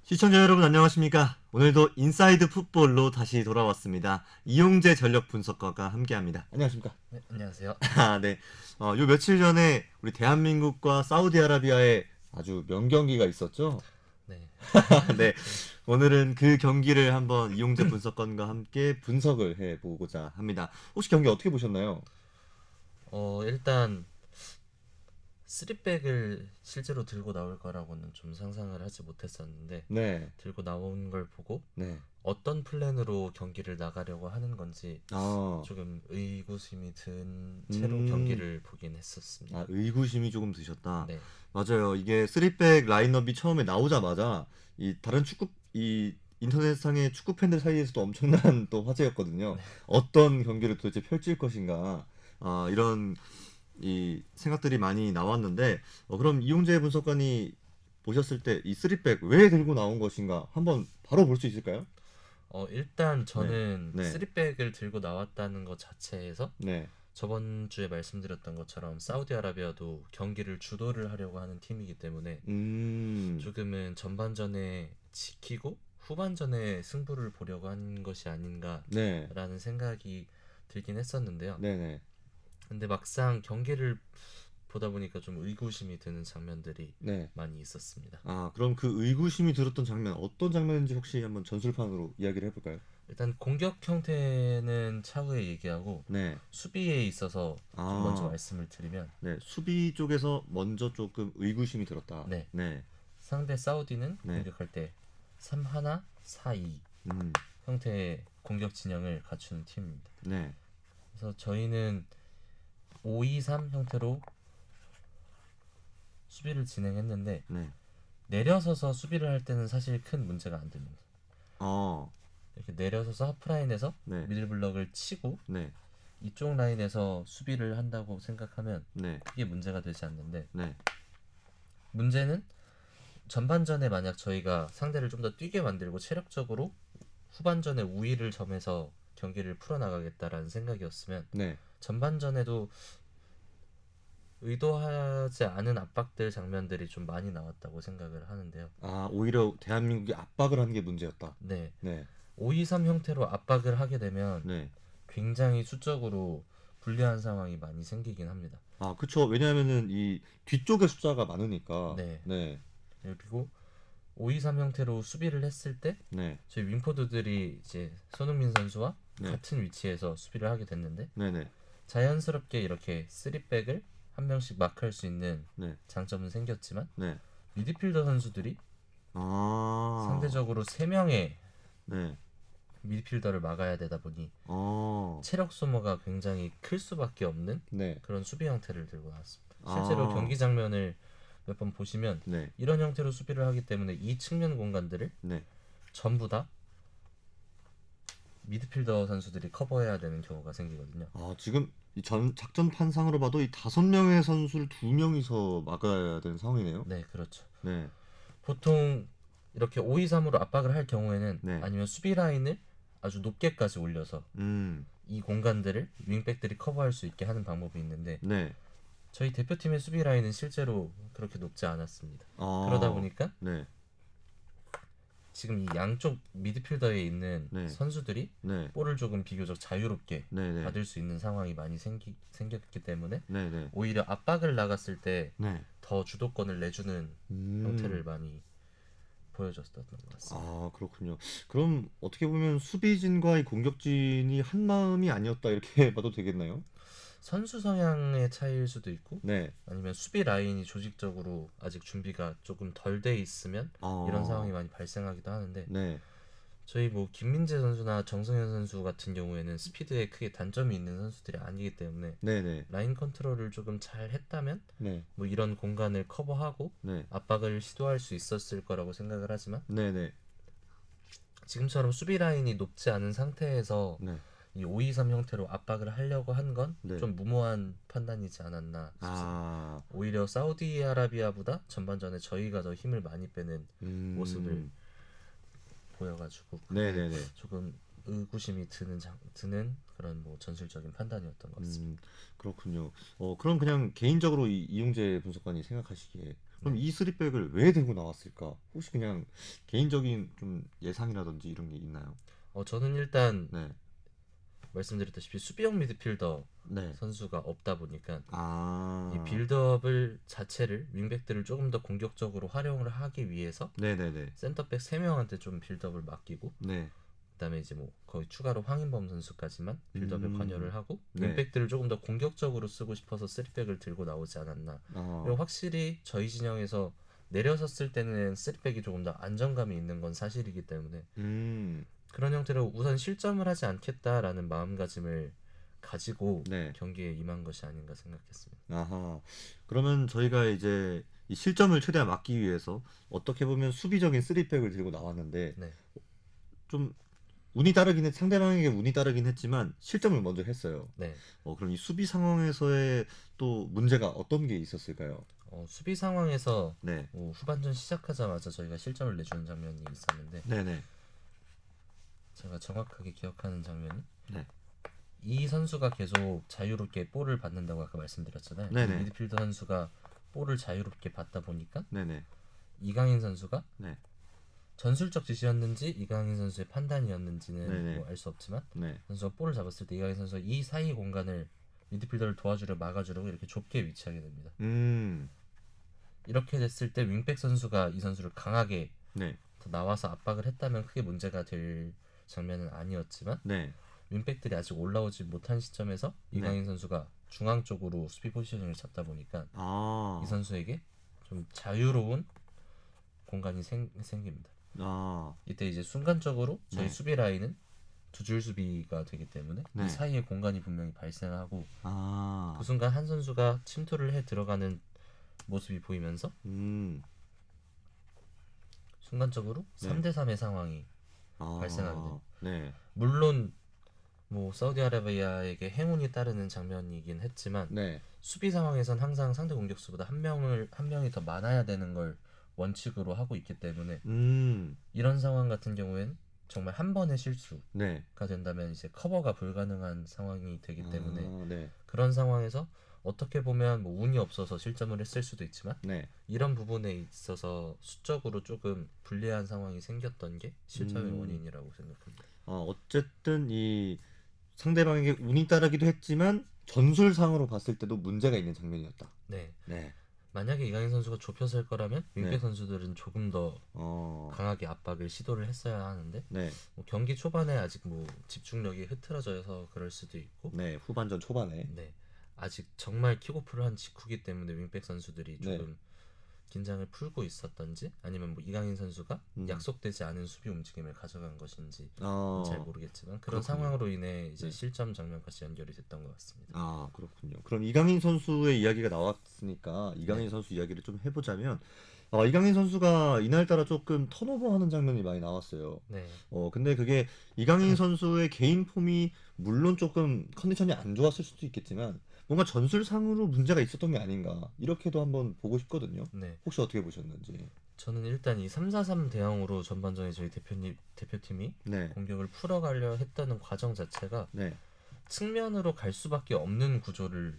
시청자 여러분 안녕하십니까? 오늘도 인사이드 풋볼로 다시 돌아왔습니다. 이용재 전력 분석가가 함께합니다. 안녕하십니까? 네, 안녕하세요. 아, 네. 요 며칠 전에 우리 대한민국과 사우디아라비아의 아주 명경기가 있었죠? 네. 네. 오늘은 그 경기를 한번 이용재 분석관과 함께 분석을 해보고자 합니다. 혹시 경기 어떻게 보셨나요? 일단 쓰리백을 실제로 들고 나올 거라고는 좀 상상을 하지 못했었는데 네. 들고 나온 걸 보고 네. 어떤 플랜으로 경기를 나가려고 하는 건지 아, 조금 의구심이 든 채로 음. 경기를 보긴 했었습니다. 의구심이 조금 드셨다. 네. 맞아요. 이게 3백 라인업이 처음에 나오자마자 이 다른 이 인터넷상의 축구 팬들 사이에서도 엄청난 또 화제였거든요. 네. 어떤 경기를 도대체 펼칠 것인가. 이런 이 생각들이 많이 나왔는데 그럼 이용재 분석관이 보셨을 때 이 3백 왜 들고 나온 것인가 한번 바로 볼 수 있을까요? 일단 네. 저는 네. 쓰리백을 들고 나왔다는 것 자체에서 네. 저번 주에 말씀드렸던 것처럼 사우디아라비아도 경기를 주도를 하려고 하는 팀이기 때문에 음. 조금은 전반전에 지키고 후반전에 승부를 보려고 한 것이 네. 아닌가라는 생각이 들긴 했었는데요. 네네. 근데 막상 경기를 보다 보니까 좀 의구심이 드는 장면들이 네. 많이 있었습니다. 그럼 그 의구심이 들었던 장면, 어떤 장면인지 혹시 한번 전술판으로 이야기를 해볼까요? 일단 공격 형태는 차후에 얘기하고 네. 수비에 있어서 좀 먼저 아, 말씀을 드리면 네. 수비 쪽에서 먼저 조금 의구심이 들었다. 네, 네. 상대 사우디는 네. 공격할 때 3-1, 4-2 음, 형태의 공격 진영을 갖추는 팀입니다. 네. 그래서 저희는 5-2-3 형태로 수비를 진행했는데 네. 내려서서 수비를 할 때는 사실 큰 문제가 안 됩니다. 어, 이렇게 내려서서 하프라인에서 네. 미들블럭을 치고 네. 이쪽 라인에서 수비를 한다고 생각하면 네. 크게 문제가 되지 않는데 네. 문제는 전반전에 만약 저희가 상대를 좀 더 뛰게 만들고 체력적으로 후반전에 우위를 점해서 경기를 풀어나가겠다라는 생각이었으면 네. 전반전에도 의도하지 않은 압박들 장면들이 좀 많이 나왔다고 생각을 하는데요. 오히려 대한민국이 압박을 한 게 문제였다. 네. 네. 5-2-3 형태로 압박을 하게 되면 네. 굉장히 수적으로 불리한 상황이 많이 생기긴 합니다. 그쵸. 왜냐하면은 이 뒤쪽에 숫자가 많으니까. 네. 네. 그리고 5-2-3 형태로 수비를 했을 때 네. 저희 윙포드들이 이제 손흥민 선수와 네. 같은 위치에서 수비를 하게 됐는데 네네. 자연스럽게 이렇게 3백을 한 명씩 마크할 수 있는 네. 장점은 생겼지만 네. 미드필더 선수들이 아, 상대적으로 3명의 네. 미드필더를 막아야 되다 보니 어, 체력 소모가 굉장히 클 수밖에 없는 네. 그런 수비 형태를 들고 나왔습니다. 실제로 아, 경기 장면을 몇 번 보시면 네. 이런 형태로 수비를 하기 때문에 이 측면 공간들을 네. 전부 다 미드필더 선수들이 커버해야 되는 경우가 생기거든요. 지금 이 작전 판상으로 봐도 이 5명의 선수를 2명이서 막아야 되는 상황이네요. 네, 그렇죠. 네. 보통 이렇게 5-2-3으로 압박을 할 경우에는 네. 아니면 수비 라인을 아주 높게까지 올려서 음. 이 공간들을 윙백들이 커버할 수 있게 하는 방법이 있는데 네. 저희 대표팀의 수비 라인은 실제로 그렇게 높지 않았습니다. 그러다 아, 보니까 네. 지금 이 양쪽 미드필더에 있는 네. 선수들이 네. 볼을 조금 비교적 자유롭게 네, 네. 받을 수 있는 상황이 많이 생겼기 때문에 네, 네. 오히려 압박을 나갔을 때 네. 더 주도권을 내주는 형태를 음. 많이 보여줬던 것 같습니다. 그렇군요. 그럼 어떻게 보면 수비진과 이 공격진이 한 마음이 아니었다 이렇게 봐도 되겠나요? 선수 성향의 차이일 수도 있고 네. 아니면 수비 라인이 조직적으로 아직 준비가 조금 덜 돼 있으면 이런 상황이 아, 많이 발생하기도 하는데 네. 저희 뭐 김민재 선수나 정성현 선수 같은 경우에는 스피드에 크게 단점이 있는 선수들이 아니기 때문에 네, 네. 라인 컨트롤을 조금 잘 했다면 네. 뭐 이런 공간을 커버하고 네. 압박을 시도할 수 있었을 거라고 생각을 하지만 네, 네. 지금처럼 수비 라인이 높지 않은 상태에서 네. 이 5-2-3 형태로 압박을 하려고 한 건 네. 좀 무모한 판단이지 않았나 싶습니다. 아, 오히려 사우디아라비아보다 전반전에 저희가 더 힘을 많이 빼는 모습을 보여가지고 네, 그게 네, 네. 조금 의구심이 드는 그런 뭐 전술적인 판단이었던 것 같습니다. 그렇군요. 그럼 그냥 개인적으로 이용재 분석관이 생각하시기에 그럼 이 쓰리백을 왜 들고 나왔을까? 혹시 그냥 개인적인 좀 예상이라든지 이런 게 있나요? 저는 일단 네. 말씀드렸다시피 수비형 미드필더 네. 선수가 없다 보니까 이 아. 빌드업을 자체를 윙백들을 조금 더 공격적으로 활용을 하기 위해서 네네네. 센터백 3명한테 좀 빌드업을 맡기고 네. 그다음에 이제 뭐 거의 추가로 황인범 선수까지만 빌드업에 관여를 하고 네. 윙백들을 조금 더 공격적으로 쓰고 싶어서 쓰리백을 들고 나오지 않았나. 그리고 확실히 저희 진영에서 내려섰을 때는 쓰리백이 조금 더 안정감이 있는 건 사실이기 때문에 음. 그런 형태로 우선 실점을 하지 않겠다라는 마음가짐을 가지고 네. 경기에 임한 것이 아닌가 생각했습니다. 아하. 그러면 저희가 이제 이 실점을 최대한 막기 위해서 어떻게 보면 수비적인 쓰리백을 들고 나왔는데 네. 좀 운이 따르긴 상대방에게 운이 따르긴 했지만 실점을 먼저 했어요. 네. 그럼 이 수비 상황에서의 또 문제가 어떤 게 있었을까요? 수비 상황에서 네. 후반전 시작하자마자 저희가 실점을 내주는 장면이 있었는데 네네. 제가 정확하게 기억하는 장면이 네. 이 선수가 계속 자유롭게 볼을 받는다고 아까 말씀드렸잖아요. 네네. 이 미드필더 선수가 볼을 자유롭게 받다 보니까 네네. 이강인 선수가 네. 전술적 지시였는지 이강인 선수의 판단이었는지는 네네. 뭐 알 수 없지만 네. 선수가 볼을 잡았을 때 이강인 선수가 이 사이 공간을 미드필더를 도와주려 막아주려고 이렇게 좁게 위치하게 됩니다. 이렇게 됐을 때 윙백 선수가 이 선수를 강하게 네. 더 나와서 압박을 했다면 크게 문제가 될 장면은 아니었지만 네. 윙백들이 아직 올라오지 못한 시점에서 이강인 선수가 중앙 쪽으로 수비 포지션을 잡다 보니까 아. 이 선수에게 좀 자유로운 공간이 생깁니다. 아. 이때 이제 순간적으로 저희 네. 수비 라인은 두 줄 수비가 되기 때문에 네. 이 사이에 공간이 분명히 발생하고 아. 그 순간 한 선수가 침투를 해 들어가는 모습이 보이면서 순간적으로 네. 3대 3의 상황이 아. 발생하게 됩니다. 네. 물론 뭐 사우디아라비아에게 행운이 따르는 장면이긴 했지만 네. 수비 상황에선 항상 상대 공격수보다 한 명이 더 많아야 되는 걸 원칙으로 하고 있기 때문에 이런 상황 같은 경우엔 정말 한 번의 실수가 네. 된다면 이제 커버가 불가능한 상황이 되기 때문에 네. 그런 상황에서 어떻게 보면 뭐 운이 없어서 실점을 했을 수도 있지만 네. 이런 부분에 있어서 수적으로 조금 불리한 상황이 생겼던 게 실점의 원인이라고 생각합니다. 어쨌든 이 상대방에게 운이 따르기도 했지만 전술상으로 봤을 때도 문제가 있는 장면이었다. 네. 네. 만약에 이강인 선수가 좁혔을 거라면 윙백 네. 선수들은 조금 더 강하게 압박을 시도를 했어야 하는데 네. 뭐 경기 초반에 아직 뭐 집중력이 흐트러져서 그럴 수도 있고 네. 후반전 초반에. 네. 아직 정말 킥오프를 한 직후기 때문에 윙백 선수들이 네. 조금 긴장을 풀고 있었던지 아니면 뭐 이강인 선수가 약속되지 않은 수비 움직임을 가져간 것인지 잘 모르겠지만 그런 그렇군요. 상황으로 인해 이제 네. 실점 장면까지 연결이 됐던 것 같습니다. 아, 그렇군요. 그럼 이강인 선수의 이야기가 나왔으니까 이강인 네. 선수 이야기를 좀 해보자면 이강인 선수가 이날따라 조금 턴오버하는 장면이 많이 나왔어요. 네. 근데 그게 이강인 선수의 개인 폼이 물론 조금 컨디션이 안 좋았을 수도 있겠지만 뭔가 전술상으로 문제가 있었던 게 아닌가 이렇게도 한번 보고 싶거든요. 네. 혹시 어떻게 보셨는지. 저는 일단 이 3-4-3 대항으로 전반전에 저희 대표팀이 네. 공격을 풀어가려 했다는 과정 자체가 네. 측면으로 갈 수밖에 없는 구조를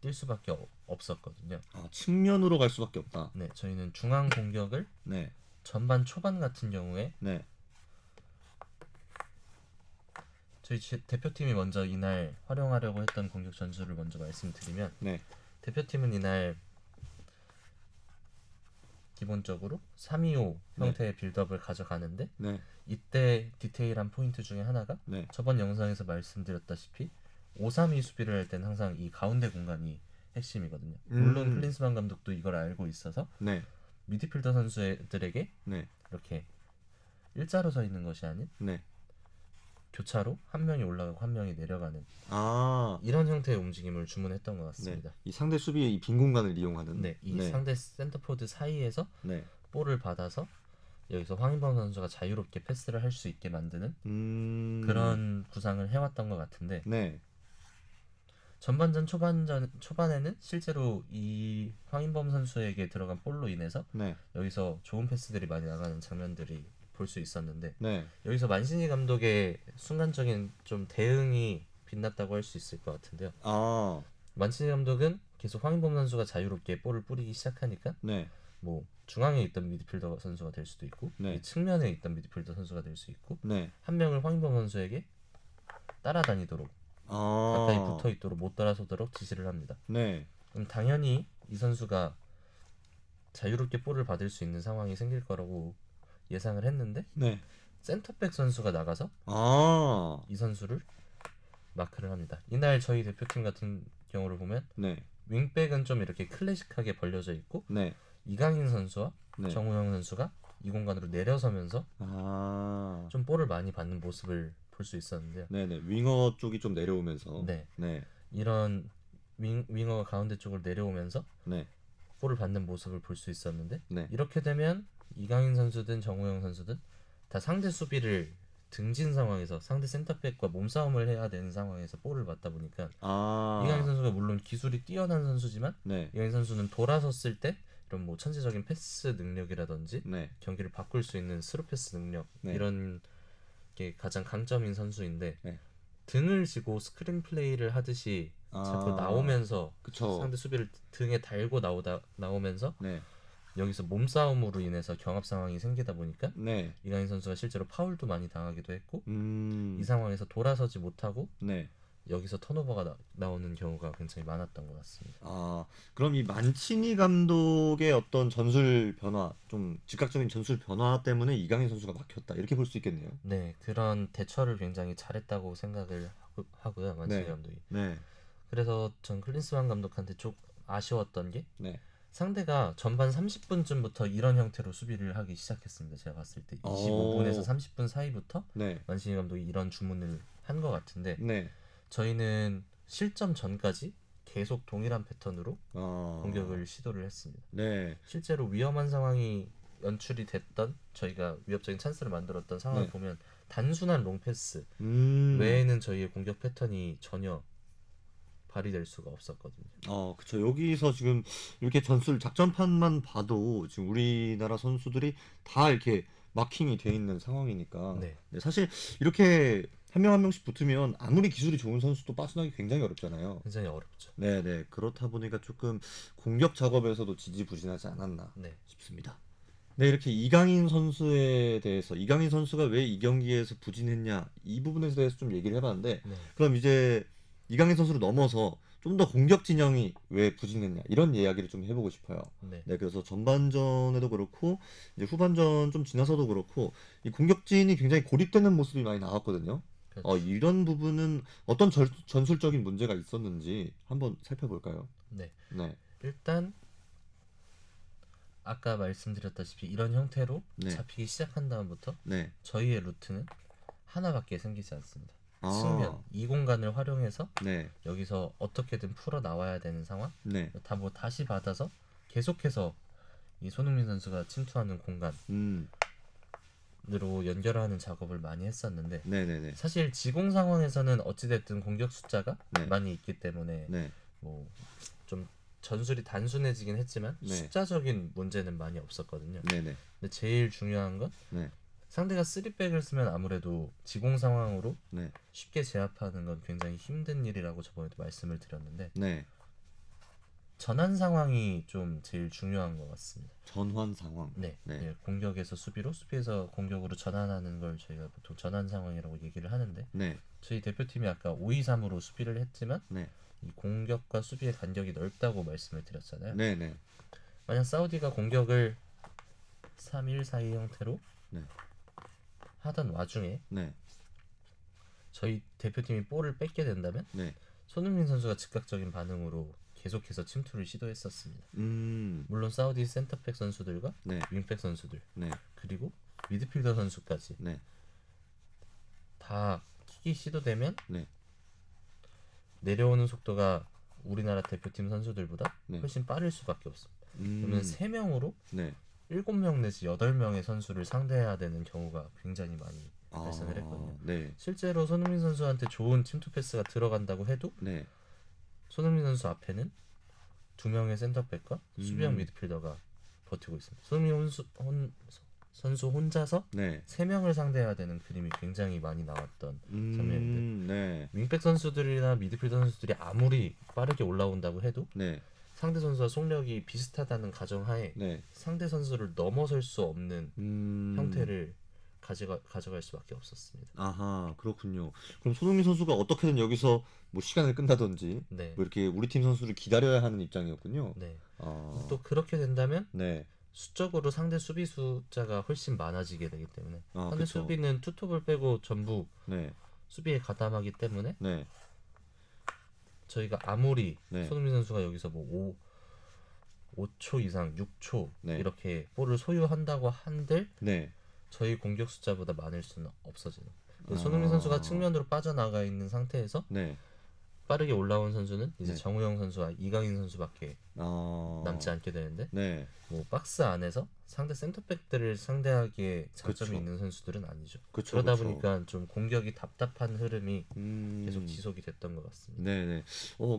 뛸 수밖에 없었거든요. 측면으로 갈 수밖에 없다. 네, 저희는 중앙 공격을 네. 전반 초반 같은 경우에 네. 저희 대표팀이 먼저 이날 활용하려고 했던 공격 전술을 먼저 말씀드리면 네. 대표팀은 이날 기본적으로 3-2-5 형태의 빌드업을 가져가는데 네. 이때 디테일한 포인트 중에 하나가 네. 저번 영상에서 말씀드렸다시피 5-3-2 수비를 할 때는 항상 이 가운데 공간이 핵심이거든요. 물론 클린스만 감독도 이걸 알고 있어서 네. 미드필더 선수들에게 네. 이렇게 일자로 서 있는 것이 아닌 네. 교차로 한 명이 올라가고 한 명이 내려가는 아, 이런 형태의 움직임을 주문했던 것 같습니다. 네. 이 상대 수비의 이 빈 공간을 이용하는. 네, 이 상대 센터포드 사이에서 네. 볼을 받아서 여기서 황인범 선수가 자유롭게 패스를 할 수 있게 만드는 그런 구상을 해왔던 것 같은데 네. 전반전 초반에는 실제로 이 황인범 선수에게 들어간 볼로 인해서 네. 여기서 좋은 패스들이 많이 나가는 장면들이 볼 수 있었는데 네. 여기서 만시니 감독의 순간적인 좀 대응이 빛났다고 할 수 있을 것 같은데요. 아, 만시니 감독은 계속 황인범 선수가 자유롭게 볼을 뿌리기 시작하니까 네. 뭐 중앙에 있던 미드필더 선수가 될 수도 있고 네. 이 측면에 있던 미드필더 선수가 될 수 있고 네. 한 명을 황인범 선수에게 따라다니도록 가까이 아. 붙어 있도록 못 따라서도록 지시를 합니다. 네. 그럼 당연히 이 선수가 자유롭게 볼을 받을 수 있는 상황이 생길 거라고 예상을 했는데 네. 센터백 선수가 나가서 아. 이 선수를 마크를 합니다. 이날 저희 대표팀 같은 경우를 보면 네. 윙백은 좀 이렇게 클래식하게 벌려져 있고 네. 이강인 선수와 네. 정우영 선수가 이 공간으로 내려서면서 아. 좀 볼을 많이 받는 모습을 볼 수 있었는데요. 네네. 윙어 쪽이 좀 내려오면서. 네. 네. 이런 윙어가 가운데 쪽으로 내려오면서 네. 볼을 받는 모습을 볼 수 있었는데 네. 이렇게 되면 이강인 선수든 정우영 선수든 다 상대 수비를 등진 상황에서 상대 센터백과 몸싸움을 해야 되는 상황에서 볼을 받다 보니까 아. 이강인 선수가 물론 기술이 뛰어난 선수지만 네. 이강인 선수는 돌아섰을 때 이런 뭐 천재적인 패스 능력이라든지 네. 경기를 바꿀 수 있는 스루 패스 능력 네. 이런 게 가장 강점인 선수인데 네. 등을 지고 스크린 플레이를 하듯이 자꾸 아. 나오면서 그쵸. 상대 수비를 등에 달고 나오면서 네. 여기서 몸싸움으로 인해서 경합 상황이 생기다 보니까 네. 이강인 선수가 실제로 파울도 많이 당하기도 했고 음. 이 상황에서 돌아서지 못하고 네. 여기서 턴오버가 나오는 경우가 굉장히 많았던 것 같습니다. 아, 그럼 이 만치니 감독의 어떤 전술 변화, 좀 즉각적인 전술 변화 때문에 이강인 선수가 막혔다. 이렇게 볼 수 있겠네요. 네, 그런 대처를 굉장히 잘했다고 생각을 하고요, 만치니 네. 감독이. 네. 그래서 전 클린스만 감독한테 좀 아쉬웠던 게 네. 상대가 전반 30분쯤부터 이런 형태로 수비를 하기 시작했습니다. 제가 봤을 때 25분에서 30분 사이부터 네. 만치니 감독이 이런 주문을 한 것 같은데 네. 저희는 실점 전까지 계속 동일한 패턴으로 아. 공격을 시도를 했습니다. 네. 실제로 위험한 상황이 연출이 됐던 저희가 위협적인 찬스를 만들었던 상황을 네. 보면 단순한 롱패스 음. 외에는 저희의 공격 패턴이 전혀 발휘될 수가 없었거든요. 그쵸. 여기서 지금 이렇게 전술 작전판만 봐도 지금 우리나라 선수들이 다 이렇게 마킹이 돼 있는 상황이니까. 네. 네, 사실 이렇게 한 명 한 명씩 붙으면 아무리 기술이 좋은 선수도 빠져나기 굉장히 어렵잖아요. 굉장히 어렵죠. 네네. 그렇다 보니까 조금 공격 작업에서도 지지부진하지 않았나 네. 싶습니다. 네, 이렇게 이강인 선수에 대해서 이강인 선수가 왜 이 경기에서 부진했냐 이 부분에 대해서 좀 얘기를 해봤는데 네. 그럼 이제 이강인 선수를 넘어서 좀 더 공격 진영이 왜 부진했냐 이런 이야기를 좀 해보고 싶어요. 네. 네, 그래서 전반전에도 그렇고 이제 후반전 좀 지나서도 그렇고 이 공격진이 굉장히 고립되는 모습이 많이 나왔거든요. 그렇죠. 이런 부분은 어떤 전술적인 문제가 있었는지 한번 살펴볼까요? 네. 네, 일단 아까 말씀드렸다시피 이런 형태로 네. 잡히기 시작한 다음부터 네. 저희의 루트는 하나밖에 생기지 않습니다. 아. 측면 이 공간을 활용해서 네, 여기서 어떻게든 풀어 나와야 되는 상황. 네, 다시 받아서 계속해서 이 손흥민 선수가 침투하는 공간으로 음, 연결하는 작업을 많이 했었는데 네네네, 사실 지공 상황에서는 어찌됐든 공격 숫자가 네. 많이 있기 때문에 네, 뭐 좀 전술이 단순해지긴 했지만 네. 숫자적인 문제는 많이 없었거든요. 네네, 근데 제일 중요한 건 네, 상대가 3백을 쓰면 아무래도 지공 상황으로 네, 쉽게 제압하는 건 굉장히 힘든 일이라고 저번에도 말씀을 드렸는데 네. 전환 상황이 좀 제일 중요한 것 같습니다. 전환 상황. 네, 네. 예, 공격에서 수비로, 수비에서 공격으로 전환하는 걸 저희가 보통 전환 상황이라고 얘기를 하는데 네, 저희 대표팀이 아까 5-2-3으로 수비를 했지만 네, 이 공격과 수비의 간격이 넓다고 말씀을 드렸잖아요. 네, 네, 만약 사우디가 공격을 3-1-4-2 형태로 네. 하던 와중에 네, 저희 대표팀이 볼을 뺏게 된다면 네. 손흥민 선수가 즉각적인 반응으로 계속해서 침투를 시도했었습니다. 음, 물론 사우디 센터백 선수들과 네, 윙백 선수들 네, 그리고 미드필더 선수까지 네, 다 킥이 시도되면 네. 내려오는 속도가 우리나라 대표팀 선수들보다 네. 훨씬 빠를 수밖에 없습니다. 음, 그러면 3명으로 네. 7명 내지 8명의 선수를 상대해야 되는 경우가 굉장히 많이 발생을 했거든요. 네, 실제로 손흥민 선수한테 좋은 침투 패스가 들어간다고 해도 네, 손흥민 선수 앞에는 2명의 센터백과 수비형 미드필더가 버티고 있습니다. 손흥민 선수 혼자서 네. 3명을 상대해야 되는 그림이 굉장히 많이 나왔던 장면인데 네, 윙백 선수들이나 미드필더 선수들이 아무리 빠르게 올라온다고 해도 네, 상대 선수와 속력이 비슷하다는 가정하에 네. 상대 선수를 넘어설 수 없는 음. 형태를 가져갈 수밖에 없었습니다. 아하, 그렇군요. 그럼 손흥민 선수가 어떻게든 여기서 뭐 시간을 끈다든지 네, 뭐 이렇게 우리 팀 선수를 기다려야 하는 입장이었군요. 네. 아, 또 그렇게 된다면 네. 수적으로 상대 수비 숫자가 훨씬 많아지게 되기 때문에 아, 상대 그쵸. 수비는 투톱을 빼고 전부 네. 수비에 가담하기 때문에 네. 저희가 아무리 네. 손흥민 선수가 여기서 뭐 5초 이상, 6초 네. 이렇게 볼을 소유한다고 한들 네. 저희 공격 숫자보다 많을 수는 없어지는. 아. 손흥민 선수가 측면으로 빠져나가 있는 상태에서 네. 빠르게 올라온 선수는 이제 네. 정우영 선수와 이강인 선수밖에 아. 남지 않게 되는데 네. 뭐 박스 안에서 상대 센터백들을 상대하기에 장점이 그쵸. 있는 선수들은 아니죠. 그쵸, 그러다 그쵸. 보니까 좀 공격이 답답한 흐름이 계속 음. 지속이 됐던 것 같습니다. 네네.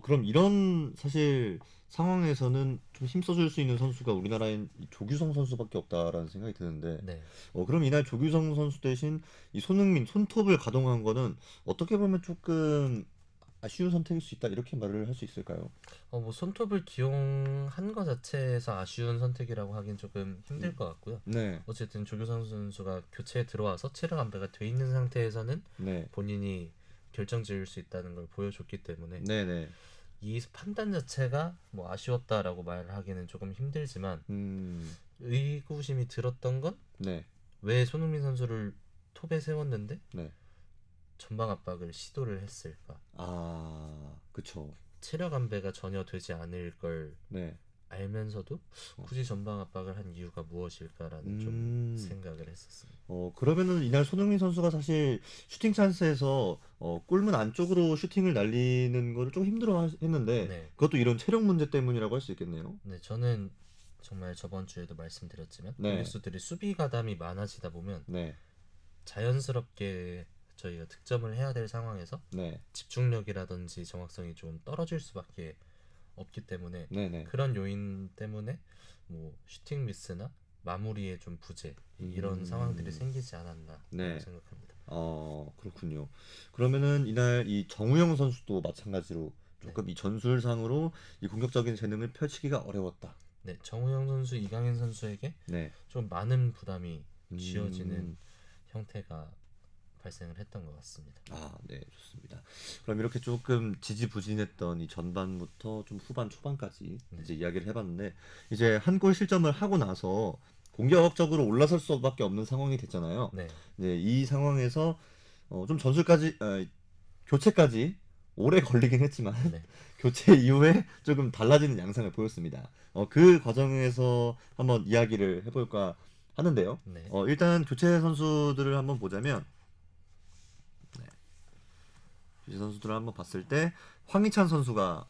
그럼 이런 사실 상황에서는 좀 힘써줄 수 있는 선수가 우리나라엔 이 조규성 선수밖에 없다라는 생각이 드는데, 네. 그럼 이날 조규성 선수 대신 이 손흥민 손톱을 가동한 거는 어떻게 보면 조금 아쉬운 선택일 수 있다 이렇게 말을 할 수 있을까요? 뭐 손톱을 기용한 것 자체에서 아쉬운 선택이라고 하긴 조금 힘들 것 같고요. 네, 어쨌든 조규성 선수가 교체에 들어와서 체력 안배가 돼 있는 상태에서는 네, 본인이 결정 지을 수 있다는 걸 보여줬기 때문에 네네. 이 판단 자체가 뭐 아쉬웠다라고 말하기는 조금 힘들지만 음, 의구심이 들었던 건 네, 왜 손흥민 선수를 톱에 세웠는데 네. 전방 압박을 시도를 했을까? 아, 그쵸. 체력 안배가 전혀 되지 않을 걸 네. 알면서도 굳이 전방 압박을 한 이유가 무엇일까라는 좀 음. 생각을 했었습니다. 그러면은 이날 손흥민 선수가 사실 슈팅 찬스에서 골문 안쪽으로 슈팅을 날리는 거를 좀 힘들어 했는데 네, 그것도 이런 체력 문제 때문이라고 할 수 있겠네요. 네 저는 정말 저번 주에도 말씀드렸지만 네. 공격수들이 수비 가담이 많아지다 보면 네. 자연스럽게 저희가 득점을 해야 될 상황에서 네. 집중력이라든지 정확성이 좀 떨어질 수밖에 없기 때문에 네, 네. 그런 요인 때문에 뭐 슈팅 미스나 마무리에 좀 부재 이런 상황들이 생기지 않았나 네. 생각합니다. 그렇군요. 그러면은 이날 이 정우영 선수도 마찬가지로 조금 이 전술상으로 이 공격적인 재능을 펼치기가 어려웠다. 네, 정우영 선수, 이강인 선수에게 네. 좀 많은 부담이 쥐어지는 음. 형태가 발생을 했던 것 같습니다. 네, 좋습니다. 그럼 이렇게 조금 지지부진했던 이 전반부터 좀 후반 초반까지 이제 이야기를 해봤는데 이제 한 골 실점을 하고 나서 공격적으로 올라설 수밖에 없는 상황이 됐잖아요. 네, 네, 이 상황에서 좀 전술까지 교체까지 오래 걸리긴 했지만 네, 교체 이후에 조금 달라지는 양상을 보였습니다. 그 과정에서 한번 이야기를 해볼까 하는데요. 네, 일단 교체 선수들을 한번 보자면 교체 선수들을 한번 봤을 때 황희찬 선수가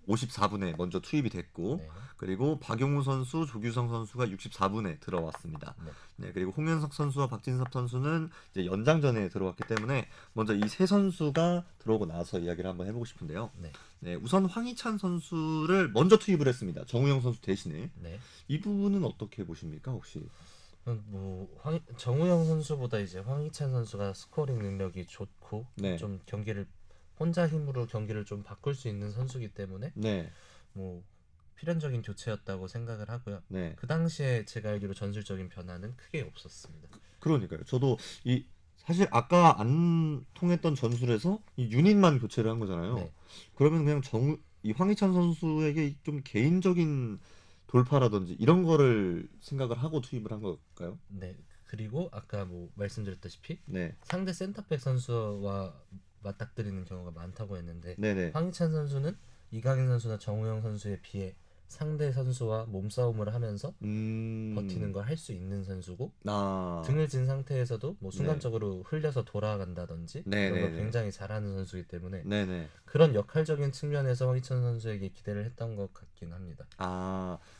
54분에 먼저 투입이 됐고 네, 그리고 박용우 선수, 조규성 선수가 64분에 들어왔습니다. 네. 네, 그리고 홍현석 선수와 박진섭 선수는 이제 연장전에 들어왔기 때문에 먼저 이 세 선수가 들어오고 나서 이야기를 한번 해보고 싶은데요. 네. 네, 우선 황희찬 선수를 먼저 투입을 했습니다. 정우영 선수 대신에. 네. 이 부분은 어떻게 보십니까, 혹시? 뭐 정우영 선수보다 이제 황희찬 선수가 스코어링 능력이 좋고 네. 좀 경기를 혼자 힘으로 경기를 좀 바꿀 수 있는 선수이기 때문에 네, 뭐 필연적인 교체였다고 생각을 하고요. 네. 그 당시에 제가 알기로 전술적인 변화는 크게 없었습니다. 그러니까요. 저도 이 사실 아까 안 통했던 전술에서 이 유닛만 교체를 한 거잖아요. 네. 그러면 그냥 이 황희찬 선수에게 좀 개인적인 돌파라든지 이런 거를 생각을 하고 투입을 한 걸까요? 네. 그리고 아까 뭐 말씀드렸다시피 네, 상대 센터백 선수와 맞닥뜨리는 경우가 많다고 했는데 네네. 황희찬 선수는 이강인 선수나 정우영 선수에 비해 상대 선수와 몸싸움을 하면서 버티는 걸 할 수 있는 선수고 등을 진 상태에서도 뭐 순간적으로 흘려서 돌아간다든지 이런 걸 네네네. 굉장히 잘하는 선수이기 때문에 네네. 그런 역할적인 측면에서 황희찬 선수에게 기대를 했던 것 같긴 합니다.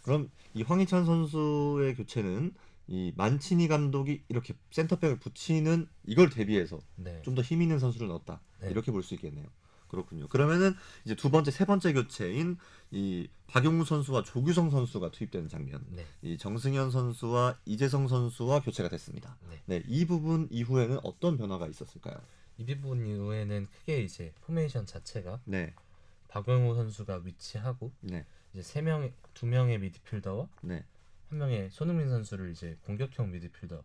그럼 이 황희찬 선수의 교체는 이 만치니 감독이 이렇게 센터백을 붙이는 이걸 대비해서 네. 좀 더 힘 있는 선수를 넣었다. 네. 이렇게 볼 수 있겠네요. 그렇군요. 그러면은 이제 세 번째 교체인 이 박용우 선수와 조규성 선수가 투입되는 장면. 네. 이 정승현 선수와 이재성 선수와 교체가 됐습니다. 네. 네, 이 부분 이후에는 어떤 변화가 있었을까요? 이 부분 이후에는 크게 이제 포메이션 자체가 네, 박용우 선수가 위치하고 네, 이제 두 명의 미드필더와 네. 한 명의 손흥민 선수를 이제 공격형 미드필더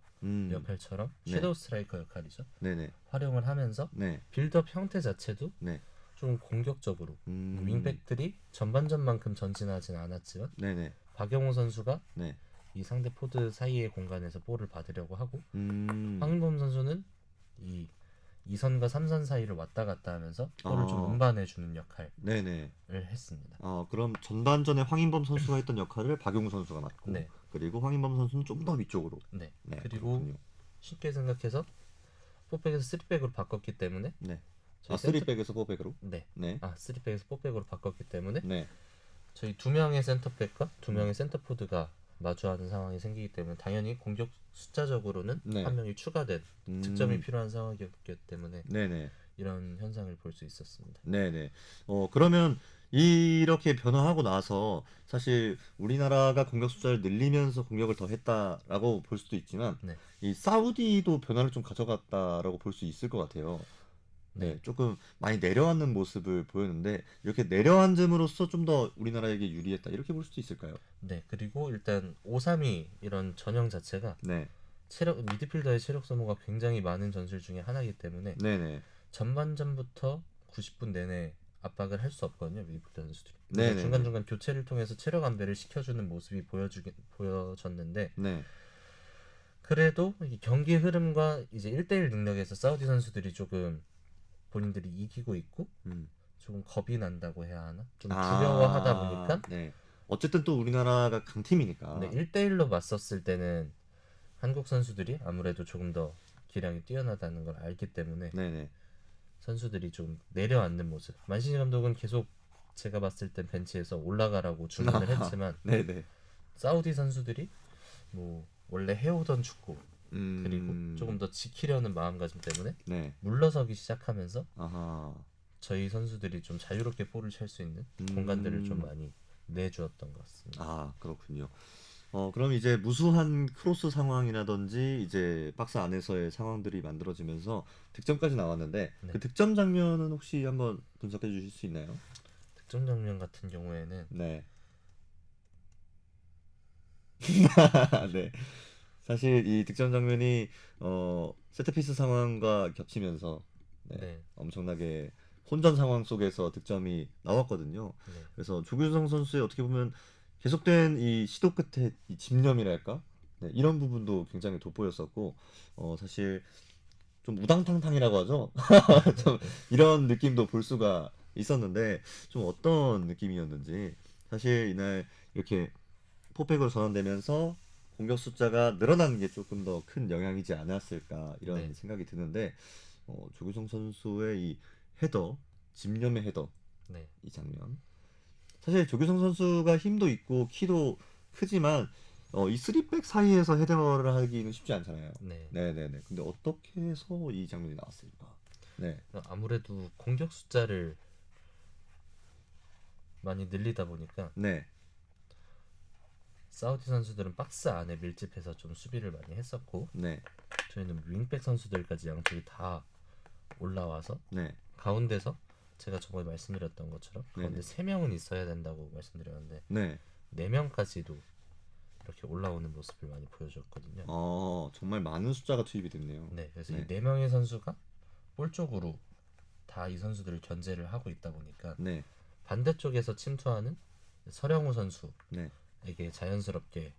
역할처럼 네. 섀도우 스트라이커 역할이죠. 네네. 활용을 하면서 네. 빌드업 형태 자체도 네. 좀 공격적으로 윙백들이 전반전만큼 전진하진 않았지만 네네. 박영호 선수가 네. 이 상대 포드 사이의 공간에서 볼을 받으려고 하고 음. 황인범 선수는 이 2선과 3선 사이를 왔다 갔다 하면서 볼을 좀 운반해주는 역할을 네네. 했습니다. 그럼 전반전에 황인범 선수가 했던 역할을 박용우 선수가 맡고 네. 그리고 황인범 선수는 좀 더 위쪽으로. 네. 네, 그리고 그렇군요. 쉽게 생각해서 4백에서 3백으로 바꿨기 때문에 네. 저희 3백에서 4백으로? 네. 네. 3백에서 4백으로 바꿨기 때문에 네. 저희 두 명의 센터백과 두 명의 센터포드가 마주하는 상황이 생기기 때문에 당연히 공격 숫자적으로는 네. 한 명이 추가된 득점이 필요한 상황이었기 때문에 네네. 이런 현상을 볼 수 있었습니다. 네네. 그러면 이렇게 변화하고 나서 사실 우리나라가 공격 숫자를 늘리면서 공격을 더 했다라고 볼 수도 있지만 네. 이 사우디도 변화를 좀 가져갔다라고 볼 수 있을 것 같아요. 네, 조금 많이 내려앉는 모습을 보였는데 이렇게 내려앉음으로써 좀 더 우리나라에게 유리했다 이렇게 볼 수도 있을까요? 네, 그리고 일단 5-3-2 이런 전형 자체가 네, 미드필더의 체력 소모가 굉장히 많은 전술 중에 하나이기 때문에 네네, 전반전부터 90분 내내 압박을 할 수 없거든요, 미드필더 선수들이. 네네네. 중간중간 교체를 통해서 체력 안배를 시켜주는 모습이 보여졌는데 네, 그래도 이 경기 흐름과 이제 1대1 능력에서 사우디 선수들이 조금 본인들이 이기고 있고 조금 겁이 난다고 해야 하나? 좀 두려워하다 보니까 네. 어쨌든 또 우리나라가 강팀이니까. 네, 1대1로 맞섰을 때는 한국 선수들이 아무래도 조금 더 기량이 뛰어나다는 걸 알기 때문에 네네. 선수들이 좀 내려앉는 모습. 만시니 감독은 계속 제가 봤을 땐 벤치에서 올라가라고 주문을 했지만 네네. 사우디 선수들이 뭐 원래 해오던 축구 그리고 조금 더 지키려는 마음가짐 때문에 네. 물러서기 시작하면서 아하. 저희 선수들이 좀 자유롭게 볼을 찰 수 있는 공간들을 좀 많이 내주었던 것 같습니다. 아, 그렇군요. 그럼 이제 무수한 크로스 상황이라든지 이제 박스 안에서의 상황들이 만들어지면서 득점까지 나왔는데 네. 그 득점 장면은 혹시 한번 분석해 주실 수 있나요? 득점 장면 같은 경우에는 네. 네. 사실 이 득점 장면이 세트피스 상황과 겹치면서 네. 엄청나게 혼전 상황 속에서 득점이 나왔거든요. 네. 그래서 조규성 선수의 어떻게 보면 계속된 이 시도 끝에 이 집념이랄까? 네, 이런 부분도 굉장히 돋보였었고 사실 좀 우당탕탕이라고 하죠. 좀 이런 느낌도 볼 수가 있었는데 좀 어떤 느낌이었는지 사실 이날 이렇게 포백으로 전환되면서 공격 숫자가 늘어나는 게 조금 더 큰 영향이지 않았을까 이런 네. 생각이 드는데 조규성 선수의 이 헤더, 집념의 헤더 네. 이 장면 사실 조규성 선수가 힘도 있고 키도 크지만 이 3백 사이에서 헤더를 하기는 쉽지 않잖아요. 네. 네네네. 근데 어떻게 해서 이 장면이 나왔을까? 네. 아무래도 공격 숫자를 많이 늘리다 보니까 네. 사우디 선수들은 박스 안에 밀집해서 좀 수비를 많이 했었고 네. 저희는 윙백 선수들까지 양쪽이 다 올라와서 네. 가운데서 제가 저번에 말씀드렸던 것처럼 가운데 네네. 3명은 있어야 된다고 말씀드렸는데 네. 4명까지도 이렇게 올라오는 모습을 많이 보여줬거든요. 정말 많은 숫자가 투입이 됐네요. 네, 그래서 네. 이 4명의 선수가 볼 쪽으로 다 이 선수들을 견제를 하고 있다 보니까 네. 반대쪽에서 침투하는 서령우 선수에게 네. 자연스럽게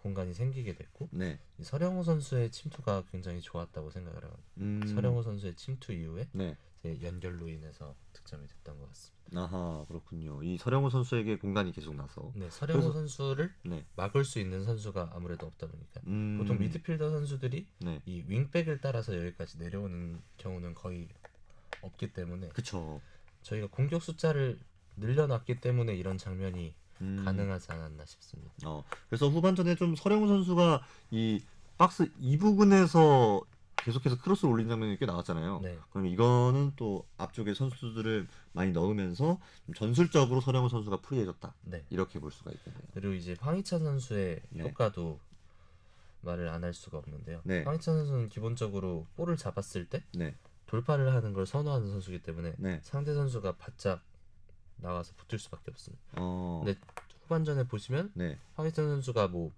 공간이 생기게 됐고 네. 이 서령우 선수의 침투가 굉장히 좋았다고 생각을 합니다. 서령우 선수의 침투 이후에 네. 이제 연결로 인해서 득점이 됐던 것 같습니다. 아하, 그렇군요. 이 서령우 선수에게 공간이 계속 나서. 네, 서령우 그래서- 선수를 네. 막을 수 있는 선수가 아무래도 없다 보니까 보통 미드필더 선수들이 네. 이 윙백을 따라서 여기까지 내려오는 경우는 거의 없기 때문에 그쵸. 저희가 공격 숫자를 늘려놨기 때문에 이런 장면이 가능하지 음. 않았나 싶습니다. 그래서 후반전에 좀 서령우 선수가 이 박스 이 부근에서 계속해서 크로스를 올린 장면이 꽤 나왔잖아요. 네, 그럼 이거는 또 앞쪽에 선수들을 많이 넣으면서 좀 전술적으로 서령우 선수가 프리해졌다. 네. 이렇게 볼 수가 있겠네요. 그리고 이제 황희찬 선수의 네. 효과도 말을 안 할 수가 없는데요. 네. 황희찬 선수는 기본적으로 볼을 잡았을 때 네. 돌파를 하는 걸 선호하는 선수이기 때문에 네. 상대 선수가 바짝 나와서 붙을 수밖에 없습니다. 어. 근데 후반전에 보시면 네. 황희찬 선수가 뭐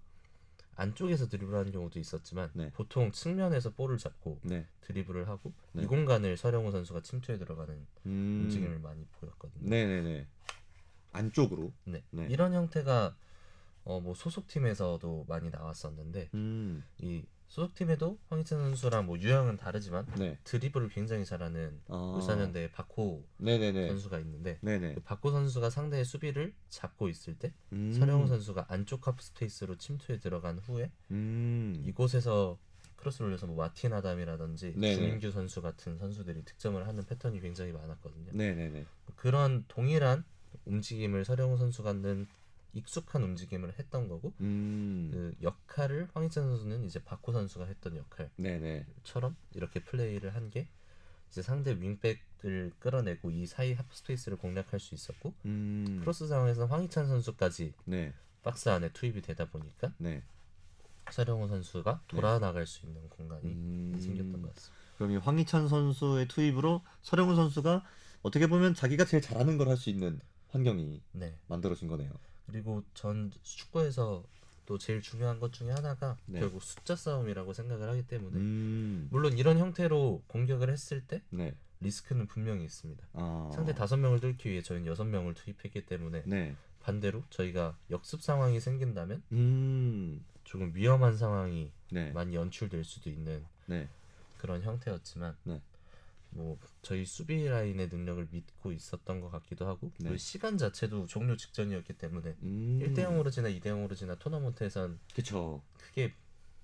안쪽에서 드리블하는 경우도 있었지만 네. 보통 측면에서 볼을 잡고 네. 드리블을 하고 네. 이 공간을 서령우 선수가 침투해 들어가는 움직임을 많이 보였거든요. 네네네. 안쪽으로. 네. 네. 이런 형태가 뭐 소속팀에서도 많이 나왔었는데 이 소속팀에도 황희찬 선수랑 뭐 유형은 다르지만 네. 드리블을 굉장히 잘하는 울산현대의 박호 네네네. 선수가 있는데 네네. 그 박호 선수가 상대의 수비를 잡고 있을 때 서령우 선수가 안쪽 하프 스페이스로 침투해 들어간 후에 이곳에서 크로스를 올려서 뭐 마틴 아담이라든지 네네. 주민규 선수 같은 선수들이 득점을 하는 패턴이 굉장히 많았거든요. 네네네. 그런 동일한 움직임을 서령우 선수가는 익숙한 움직임을 했던 거고 그 역할을 황희찬 선수는 이제 박호 선수가 했던 역할처럼 이렇게 플레이를 한 게 이제 상대 윙백을 끌어내고 이 사이 하프 스페이스를 공략할 수 있었고 크로스 상황에서 황희찬 선수까지 네. 박스 안에 투입이 되다 보니까 네. 서령우 선수가 돌아 나갈 수 있는 공간이 생겼던 것 같습니다. 그럼 이 황희찬 선수의 투입으로 서령우 선수가 어떻게 보면 자기가 제일 잘하는 걸 할 수 있는 환경이 네. 만들어진 거네요. 그리고 전 축구에서 또 제일 중요한 것 중에 하나가 네. 결국 숫자 싸움이라고 생각을 하기 때문에 물론 이런 형태로 공격을 했을 때 네. 리스크는 분명히 있습니다. 아. 상대 5명을 뚫기 위해 저희는 6명을 투입했기 때문에 네. 반대로 저희가 역습 상황이 생긴다면 조금 위험한 상황이 네. 많이 연출될 수도 있는 네. 그런 형태였지만 네. 뭐 저희 수비 라인의 능력을 믿고 있었던 것 같기도 하고 네. 그 시간 자체도 종료 직전이었기 때문에 1대0으로 지나 2대0으로 지나 토너먼트에선 그쵸. 크게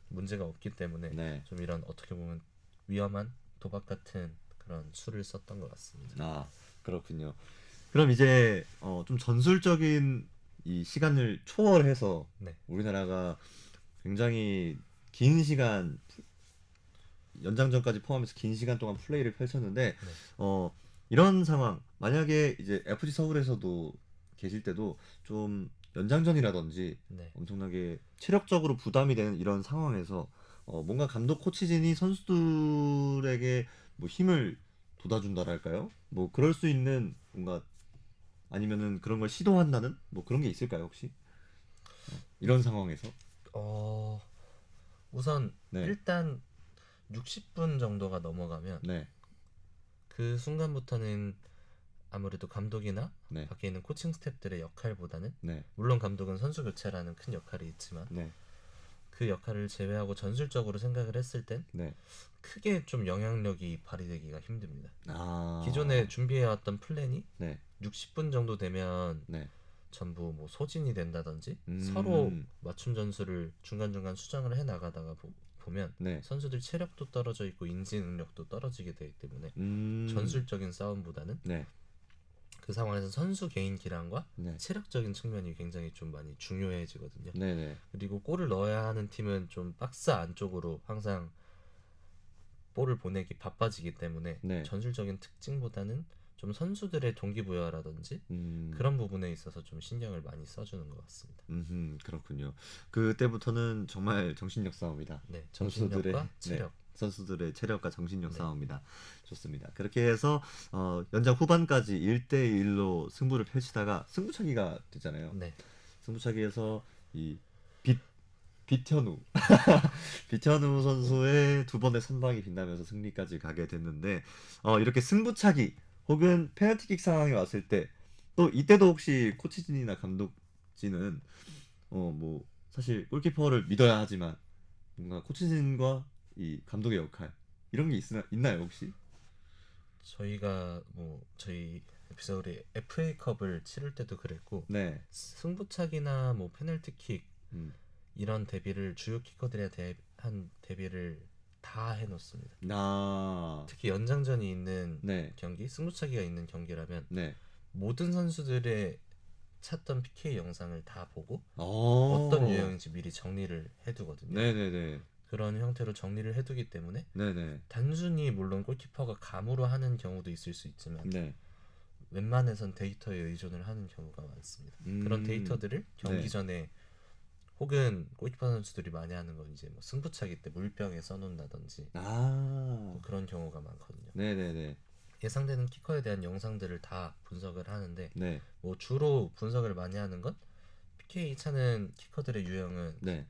문제가 없기 때문에 네. 좀 이런 어떻게 보면 위험한 도박 같은 그런 수를 썼던 것 같습니다. 아, 그렇군요. 그럼 이제 좀 전술적인 이 시간을 초월해서 네. 우리나라가 굉장히 긴 시간 연장전까지 포함해서 긴 시간 동안 플레이를 펼쳤는데 이런 상황 만약에 이제 FC 서울에서도 계실 때도 좀 연장전이라든지 네. 엄청나게 체력적으로 부담이 되는 이런 상황에서 뭔가 감독 코치진이 선수들에게 뭐 힘을 돋아준다랄까요? 뭐 그럴 수 있는 뭔가 아니면은 그런 걸 시도한다는 뭐 그런 게 있을까요 혹시? 이런 상황에서? 우선 네. 일단 60분 정도가 넘어가면 네. 그 순간부터는 아무래도 감독이나 네. 밖에 있는 코칭 스태프들의 역할보다는 네. 물론 감독은 선수 교체라는 큰 역할이 있지만 네. 그 역할을 제외하고 전술적으로 생각을 했을 땐 네. 크게 좀 영향력이 발휘되기가 힘듭니다. 아. 기존에 준비해왔던 플랜이 네. 60분 정도 되면 네. 전부 뭐 소진이 된다든지 서로 맞춤 전술을 중간중간 수정을 해 나가다가 보면 네. 선수들 체력도 떨어져 있고 인지 능력도 떨어지게 되기 때문에 전술적인 싸움보다는 네. 그 상황에서 선수 개인 기량과 네. 체력적인 측면이 굉장히 좀 많이 중요해지거든요. 네네. 그리고 골을 넣어야 하는 팀은 좀 박스 안쪽으로 항상 볼을 보내기 바빠지기 때문에 네. 전술적인 특징보다는 좀 선수들의 동기부여라든지 그런 부분에 있어서 좀 신경을 많이 써주는 것 같습니다. 그렇군요. 그때부터는 정말 정신력 싸움이다. 네, 정신력과 체력. 네, 선수들의 체력과 정신력 네. 싸움이다. 좋습니다. 그렇게 해서 연장 후반까지 1대1로 승부를 펼치다가 승부차기가 됐잖아요. 네. 승부차기에서 이 비현우 비현우 선수의 두 번의 선방이 빛나면서 승리까지 가게 됐는데 이렇게 승부차기 혹은 페널티킥 상황이 왔을 때 또 이때도 혹시 코치진이나 감독진은 뭐 사실 골키퍼를 믿어야 하지만 뭔가 코치진과 이 감독의 역할 이런 게 있나요 혹시? 저희가 뭐 저희 에피소드에 FA컵을 치를 때도 그랬고 네. 승부차기나 뭐 페널티킥 이런 대비를 주요 키커들에 대한 대비를 다 해놓습니다. 특히 연장전이 있는 네. 경기, 승부차기가 있는 경기라면 네. 모든 선수들의 찾던 PK 영상을 다 보고 어. 어떤 유형인지 미리 정리를 해두거든요. 네네네. 그런 형태로 정리를 해두기 때문에 네네. 단순히 물론 골키퍼가 감으로 하는 경우도 있을 수 있지만 네. 웬만해선 데이터에 의존을 하는 경우가 많습니다. 그런 데이터들을 경기 네. 전에 혹은 골키퍼 선수들이 많이 하는 건 이제 뭐 승부차기 때 물병에 써놓는다든지 뭐 그런 경우가 많거든요. 네네네. 예상되는 키커에 대한 영상들을 다 분석을 하는데 네. 뭐 주로 분석을 많이 하는 건 PK 차는 키커들의 유형은 네.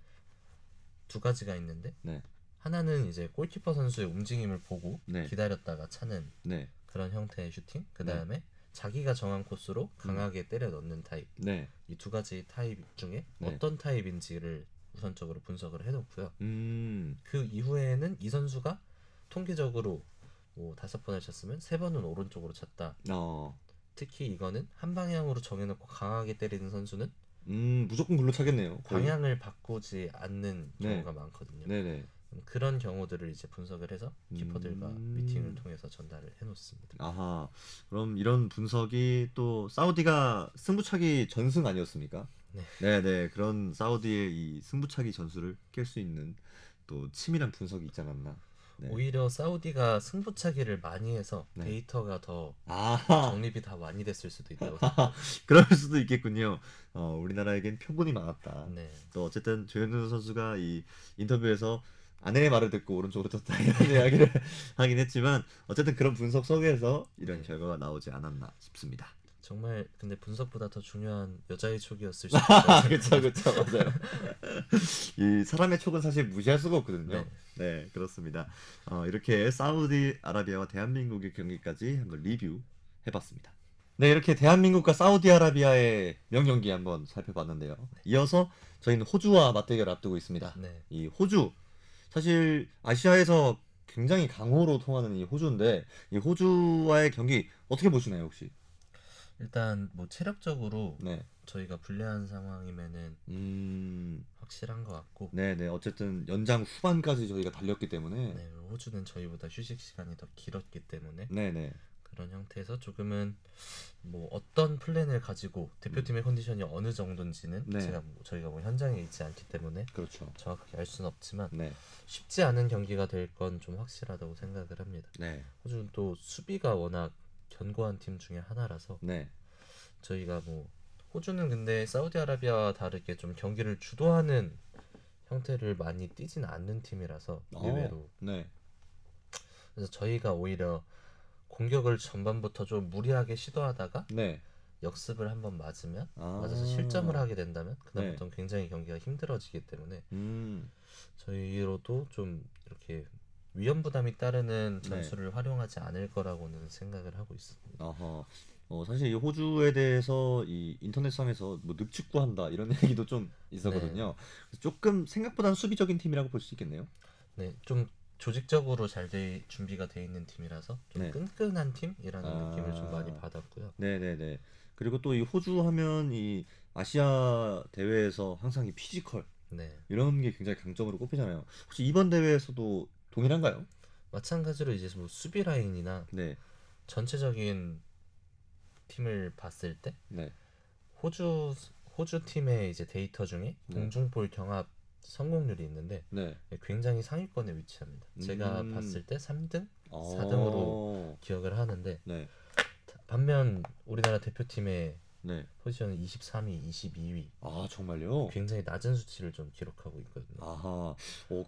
두 가지가 있는데 네. 하나는 이제 골키퍼 선수의 움직임을 보고 네. 기다렸다가 차는 네. 그런 형태의 슈팅. 그 다음에 자기가 정한 코스로 강하게 때려 넣는 타입. 네. 이 두 가지 타입 중에 네. 어떤 타입인지를 우선적으로 분석을 해놓고요. 음. 그 이후에는 이 선수가 통계적으로 뭐 5번을 쳤으면 3번은 오른쪽으로 쳤다. 특히 이거는 한 방향으로 정해놓고 강하게 때리는 선수는 무조건 글로 차겠네요. 거의. 방향을 바꾸지 않는 경우가 많거든요. 네네. 그런 경우들을 이제 분석을 해서 키퍼들과 미팅을 통해서 전달을 해놓습니다. 아하. 그럼 이런 분석이 또 사우디가 승부차기 전승 아니었습니까? 네. 네네. 그런 사우디의 이 승부차기 전술을 깰 수 있는 또 치밀한 분석이 있지 않았나. 네. 오히려 사우디가 승부차기를 많이 해서 네. 데이터가 더 아하. 정립이 다 많이 됐을 수도 있다고 그럴 수도 있겠군요. 우리나라에겐 표본이 많았다. 네. 또 어쨌든 조현우 선수가 이 인터뷰에서 아내의 말을 듣고 오른쪽으로 쳤다 이런 이야기를 하긴 했지만 어쨌든 그런 분석 속에서 이런 결과가 나오지 않았나 싶습니다. 정말 근데 분석보다 더 중요한 여자의 촉이었을 수도 있다. 그렇죠, 맞아요. 이 사람의 촉은 사실 무시할 수가 없거든요. 네. 네, 그렇습니다. 이렇게 사우디아라비아와 대한민국의 경기까지 한번 리뷰해봤습니다. 네, 이렇게 대한민국과 사우디아라비아의 명경기 한번 살펴봤는데요. 이어서 저희는 호주와 맞대결을 앞두고 있습니다. 네. 이 호주 사실 아시아에서 굉장히 강호로 통하는 이 호주인데 이 호주와의 경기 어떻게 보시나요 혹시? 일단 뭐 체력적으로 네. 저희가 불리한 상황이면은 확실한 것 같고. 네네. 어쨌든 연장 후반까지 저희가 달렸기 때문에. 네, 호주는 저희보다 휴식 시간이 더 길었기 때문에. 네네. 그런 형태에서 조금은 뭐 어떤 플랜을 가지고 대표팀의 컨디션이 어느 정도인지는 네. 저희가 뭐 현장에 있지 않기 때문에 그렇죠. 정확하게 알 수는 없지만 네. 쉽지 않은 경기가 될 건 좀 확실하다고 생각을 합니다. 네. 호주는 또 수비가 워낙 견고한 팀 중에 하나라서 네. 저희가 뭐 호주는 근데 사우디아라비아와 다르게 좀 경기를 주도하는 형태를 많이 띄진 않는 팀이라서 의외로. 네. 그래서 저희가 오히려 공격을 전반부터 좀 무리하게 시도하다가 네. 역습을 한번 맞아서 실점을 하게 된다면 그다음부터는 네. 굉장히 경기가 힘들어지기 때문에 음. 저희로도 좀 이렇게 위험 부담이 따르는 네. 전술을 활용하지 않을 거라고는 생각을 하고 있습니다. 아하. 사실 이 호주에 대해서 이 인터넷상에서 뭐 늑축구한다 이런 얘기도 좀 있었거든요. 그래서 조금 생각보다는 수비적인 팀이라고 볼 수 있겠네요. 네, 좀 조직적으로 잘 준비가 돼 있는 팀이라서 좀 네. 끈끈한 팀이라는 느낌을 좀 많이 받았고요. 네네네. 그리고 또 이 호주 하면 이 아시아 대회에서 항상 이 피지컬 네, 이런 게 굉장히 강점으로 꼽히잖아요. 혹시 이번 대회에서도 동일한가요? 마찬가지로 이제 뭐 수비 라인이나 네. 전체적인 팀을 봤을 때 네. 호주 팀의 이제 데이터 중에 네. 공중볼 경합 성공률이 있는데 네. 굉장히 상위권에 위치합니다. 제가 봤을 때 3등, 아. 4등으로 기억을 하는데 네. 반면 우리나라 대표팀의 네. 포지션은 23위, 22위. 아, 정말요? 굉장히 낮은 수치를 좀 기록하고 있거든요. 아하.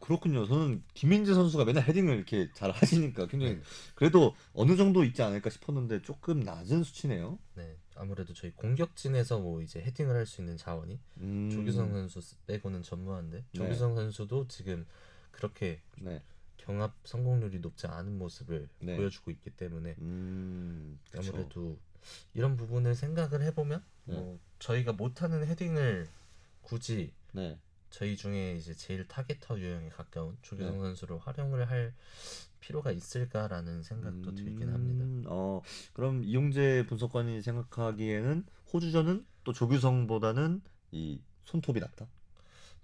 그렇군요. 저는 김민재 선수가 맨날 헤딩을 이렇게 잘 하시니까 굉장히 그래도 어느 정도 있지 않을까 싶었는데 조금 낮은 수치네요. 네, 아무래도 저희 공격진에서 뭐 이제 헤딩을 할 수 있는 자원이 조규성 선수 빼고는 전무한데 조규성 선수도 지금 그렇게 네. 경합 성공률이 높지 않은 모습을 네. 보여주고 있기 때문에 그쵸. 아무래도 이런 부분을 생각을 해보면 뭐 저희가 못하는 헤딩을 굳이 네. 저희 중에 이제 제일 타겟터 유형에 가까운 조규성 선수를 활용을 할 필요가 있을까라는 생각도 들긴 합니다. 그럼 이용재 분석관이 생각하기에는 호주전은 또 조규성보다는 이 손톱이 낫다.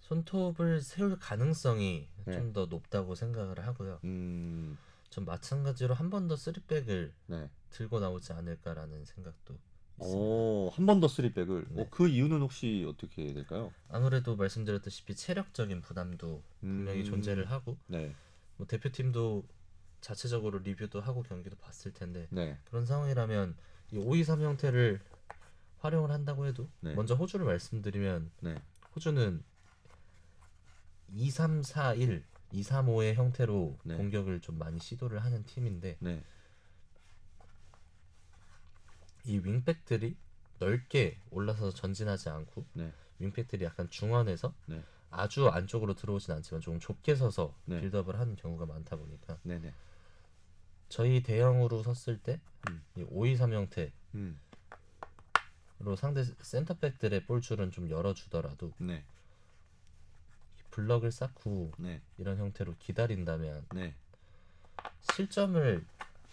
손톱을 세울 가능성이 네. 좀 더 높다고 생각을 하고요. 전 마찬가지로 한 번 더 쓰리백을 네. 들고 나오지 않을까라는 생각도 있습니다. 한 번 더 쓰리백을. 네. 그 이유는 혹시 어떻게 될까요? 아무래도 말씀드렸다시피 체력적인 부담도 분명히 존재를 하고 네. 뭐 대표팀도 자체적으로 리뷰도 하고 경기도 봤을 텐데 네. 그런 상황이라면 이 5-2-3 형태를 활용을 한다고 해도 네. 먼저 호주를 말씀드리면 네. 호주는 2-3-4-1, 2-3-5의 형태로 네. 공격을 좀 많이 시도를 하는 팀인데 네. 이 윙백들이 넓게 올라서서 전진하지 않고 네. 윙백들이 약간 중원에서 네. 아주 안쪽으로 들어오진 않지만 조금 좁게 서서 네. 빌드업을 하는 경우가 많다 보니까 네네. 저희 대형으로 섰을 때 이 5-2-3 형태로 음. 상대 센터백들의 볼줄은 좀 열어주더라도 네. 블럭을 쌓고 네. 이런 형태로 기다린다면 네. 실점을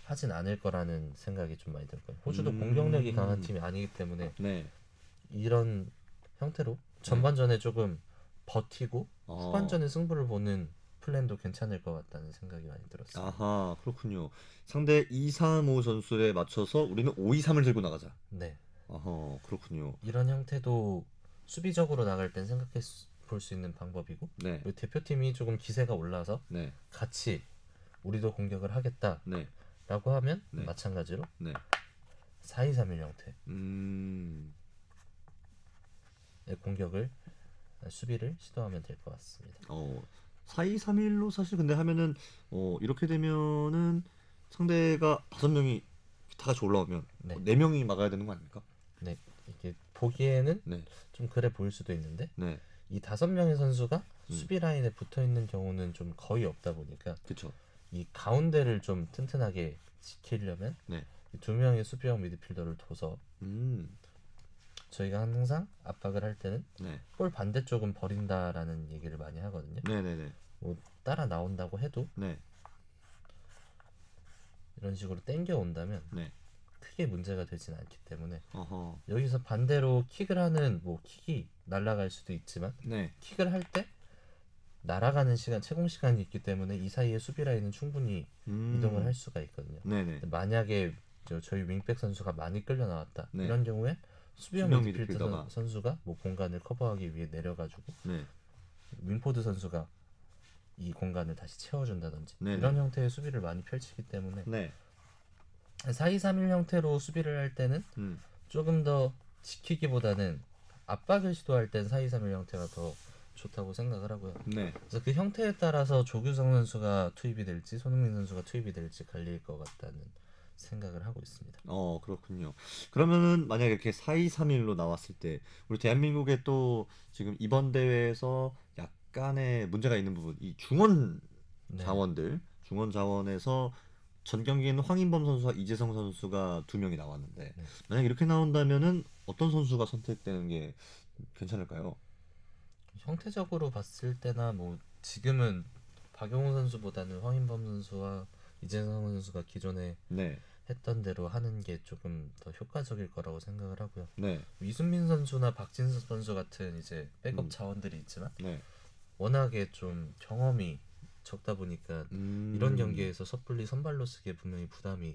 하진 않을 거라는 생각이 좀 많이 들어요. 호주도 공격력이 강한 팀이 아니기 때문에 네. 이런 형태로 전반전에 조금 버티고 후반전에 승부를 보는 플랜도 괜찮을 것 같다는 생각이 많이 들었어요. 아하, 그렇군요. 상대 2-3-5 전술에 맞춰서 우리는 5-2-3을 들고 나가자. 네. 아하, 그렇군요. 이런 형태도 수비적으로 나갈 땐 생각해 볼 수 있는 방법이고 네. 그리고 대표팀이 조금 기세가 올라서 네. 같이 우리도 공격을 하겠다라고 네. 하면 네. 마찬가지로 네. 4-2-3-1 형태의 공격을 수비를 시도하면 될 것 같습니다. 4-2-3-1로 사실 근데 하면은 이렇게 되면은 상대가 5명이 다 같이 올라오면 네. 4명이 막아야 되는 거 아닙니까? 네, 이게 보기에는 네. 좀 그래 보일 수도 있는데 네. 이 5명의 선수가 수비 라인에 붙어 있는 경우는 좀 거의 없다 보니까 그렇죠. 이 가운데를 좀 튼튼하게 지키려면 네. 이 2명의 수비형 미드필더를 둬서 저희가 항상 압박을 할 때는 네. 볼 반대쪽은 버린다라는 얘기를 많이 하거든요. 네네네. 뭐 따라 나온다고 해도 네. 이런 식으로 땡겨 온다면 네. 크게 문제가 되진 않기 때문에 어허. 여기서 반대로 킥을 하는 뭐 킥이 날아갈 수도 있지만 네. 킥을 할 때 날아가는 시간 채공 시간이 있기 때문에 이 사이에 수비 라인은 충분히 이동을 할 수가 있거든요. 네네. 만약에 저희 윙백 선수가 많이 끌려 나왔다 네. 이런 경우에 수비형 수비형 미드필더 미드필더가. 선수가 뭐 공간을 커버하기 위해 내려가지고 네. 윙포드 선수가 이 공간을 다시 채워준다든지 네네. 이런 형태의 수비를 많이 펼치기 때문에 네. 4-2-3-1 형태로 수비를 할 때는 조금 더 지키기보다는 압박을 시도할 땐 4-2-3-1 형태가 더 좋다고 생각을 하고요. 네. 그래서 그 형태에 따라서 조규성 선수가 투입이 될지 손흥민 선수가 투입이 될지 갈릴 것 같다는 생각을 하고 있습니다. 그렇군요. 그러면은 만약에 이렇게 4-2-3-1로 나왔을 때 우리 대한민국에 또 지금 이번 대회에서 약간의 문제가 있는 부분, 이 중원 네. 중원 자원에서 전 경기에는 황인범 선수와 이재성 선수가 2명이 나왔는데 네. 만약 이렇게 나온다면은 어떤 선수가 선택되는 게 괜찮을까요? 형태적으로 봤을 때나 뭐 지금은 박용호 선수보다는 황인범 선수와 이재성 선수가 기존에 네. 했던 대로 하는 게 조금 더 효과적일 거라고 생각을 하고요. 네. 이순민 선수나 박진섭 선수 같은 이제 백업 자원들이 있지만 네. 워낙에 좀 경험이 적다 보니까 이런 경기에서 섣불리 선발로 쓰기에 분명히 부담이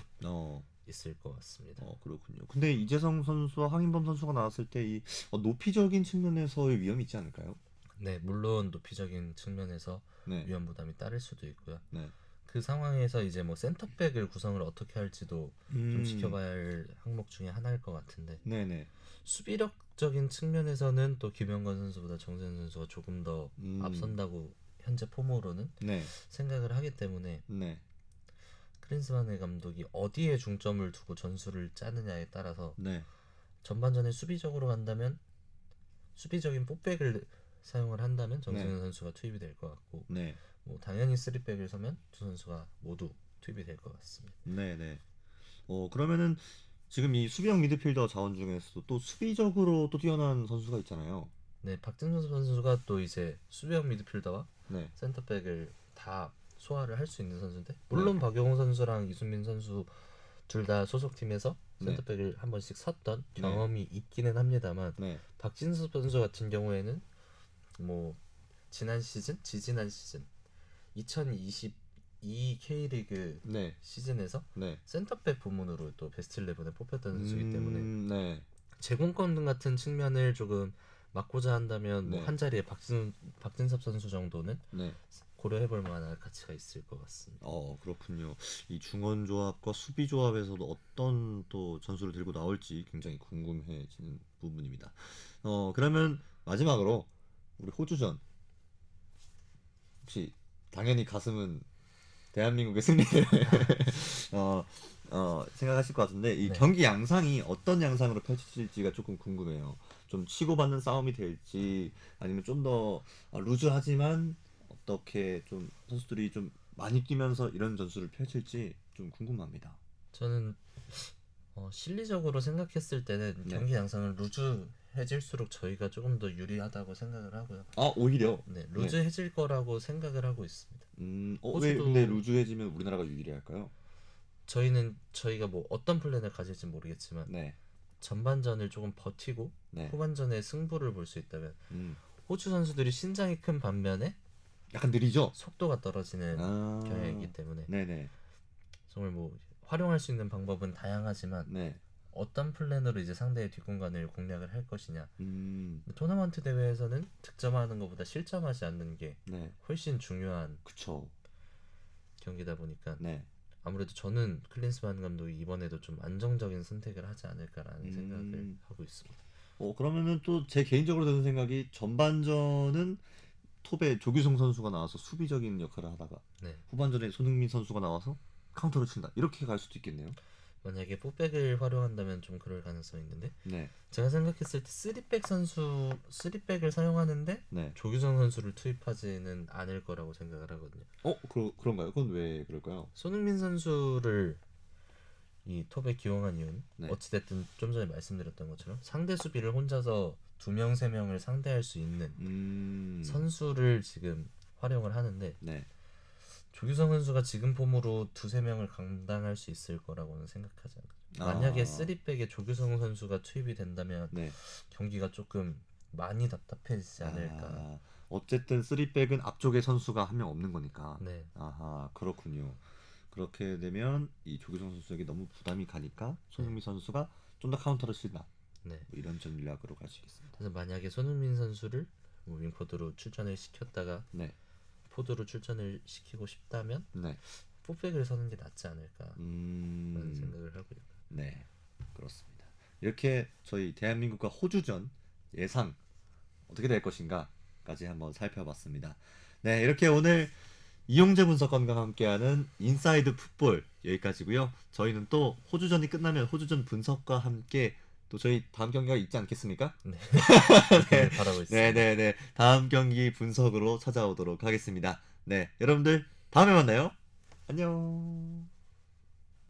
있을 것 같습니다. 그렇군요. 근데 이재성 선수와 황인범 선수가 나왔을 때 이 높이적인 측면에서의 위험이 있지 않을까요? 네, 물론 높이적인 측면에서 네. 위험 부담이 따를 수도 있고요. 네. 그 상황에서 이제 뭐 센터백을 구성을 어떻게 할지도 좀 지켜봐야 할 항목 중에 하나일 것 같은데 네네. 수비력적인 측면에서는 또 김영건 선수보다 정세현 선수가 조금 더 앞선다고 현재 폼으로는 네. 생각을 하기 때문에 네. 크린스만의 감독이 어디에 중점을 두고 전술을 짜느냐에 따라서 네. 전반전에 수비적으로 간다면 수비적인 풋백을 사용을 한다면 정세현 네. 선수가 투입이 될 것 같고 네. 뭐 당연히 3백을 서면 두 선수가 모두 투입이 될 것 같습니다. 네네. 그러면은 지금 이 수비형 미드필더 자원 중에서도 또 수비적으로 또 뛰어난 선수가 있잖아요. 네, 박진수 선수가 또 이제 수비형 미드필더와 네. 센터백을 다 소화를 할 수 있는 선수인데 물론 박용호 선수랑 이순민 선수 둘 다 소속팀에서 센터백을 한 번씩 섰던 경험이 있기는 합니다만 네. 박진수 선수 같은 경우에는 뭐 지난 시즌, 지지난 시즌 2022 K리그 네. 시즌에서 네. 센터백 부문으로 또 베스트 11에 뽑혔던 선수이기 때문에 네. 제공권 같은 측면을 조금 막고자 한다면 네. 뭐 한 자리에 박진섭 선수 정도는 네. 고려해볼 만한 가치가 있을 것 같습니다. 그렇군요. 이 중원 조합과 수비 조합에서도 어떤 또 전술을 들고 나올지 굉장히 궁금해지는 부분입니다. 그러면 마지막으로 우리 호주전 혹시 당연히 가슴은 대한민국의 승리를 생각하실 것 같은데 이 네. 경기 양상이 어떤 양상으로 펼쳐질지가 조금 궁금해요. 좀 치고받는 싸움이 될지 아니면 좀 더 루즈하지만 어떻게 좀 선수들이 좀 많이 뛰면서 이런 전술을 펼칠지 좀 궁금합니다. 저는 실리적으로 생각했을 때는 네. 경기 양상을 루즈해질수록 저희가 조금 더 유리하다고 생각을 하고요. 오히려. 네, 루즈해질 거라고 생각을 하고 있습니다. 왜 근데 루즈해지면 우리나라가 유리할까요? 저희가 뭐 어떤 플랜을 가질지 모르겠지만 네. 전반전을 조금 버티고 네. 후반전에 승부를 볼 수 있다면 음. 호주 선수들이 신장이 큰 반면에 약간 느리죠? 속도가 떨어지는 경향이기 때문에 네네. 정말 뭐 활용할 수 있는 방법은 다양하지만 네. 어떤 플랜으로 이제 상대의 뒷공간을 공략을 할 것이냐. 음. 토너먼트 대회에서는 득점하는 것보다 실점하지 않는 게 네. 훨씬 중요한 그쵸. 경기다 보니까 네. 아무래도 저는 클린스만 감독이 이번에도 좀 안정적인 선택을 하지 않을까라는 생각을 하고 있습니다. 그러면은 또 제 개인적으로 드는 생각이 전반전은 톱에 조규성 선수가 나와서 수비적인 역할을 하다가 네. 후반전에 손흥민 선수가 나와서 카운터를 친다. 이렇게 갈 수도 있겠네요. 만약에 풋백을 활용한다면 좀 그럴 가능성이 있는데 네. 제가 생각했을 때 3백을 사용하는데 네. 조규성 선수를 투입하지는 않을 거라고 생각을 하거든요. 그런가요? 그건 왜 그럴까요? 손흥민 선수를 이 톱에 기용한 이유는 네. 어찌됐든 좀 전에 말씀드렸던 것처럼 상대 수비를 혼자서 2명, 3명을 상대할 수 있는 선수를 지금 활용을 하는데 네. 조규성 선수가 지금 폼으로 2-3명을 감당할 수 있을 거라고는 생각하지 않아요. 만약에 3백에 조규성 선수가 투입이 된다면 네. 경기가 조금 많이 답답해지지 않을까. 어쨌든 3백은 앞쪽에 선수가 한 명 없는 거니까. 네. 아하, 그렇군요. 그렇게 되면 이 조규성 선수에게 너무 부담이 가니까 손흥민 선수가 좀 더 카운터를 친다. 네. 뭐 이런 전략으로 갈 수 있겠습니다. 그래서 만약에 손흥민 선수를 뭐 윙포드로 출전을 시켰다가 네. 포드로 출전을 시키고 싶다면 네. 풋백을 서는 게 낫지 않을까 라는 생각을 하고요. 네, 그렇습니다. 이렇게 저희 대한민국과 호주전 예상 어떻게 될 것인가까지 한번 살펴봤습니다. 네, 이렇게 오늘 이용재 분석관과 함께하는 인사이드 풋볼 여기까지고요. 저희는 또 호주전이 끝나면 호주전 분석과 함께 또 저희 다음 경기가 있지 않겠습니까? 네. 네. 바라고 있습니다. 네네네. 다음 경기 분석으로 찾아오도록 하겠습니다. 네, 여러분들 다음에 만나요. 안녕.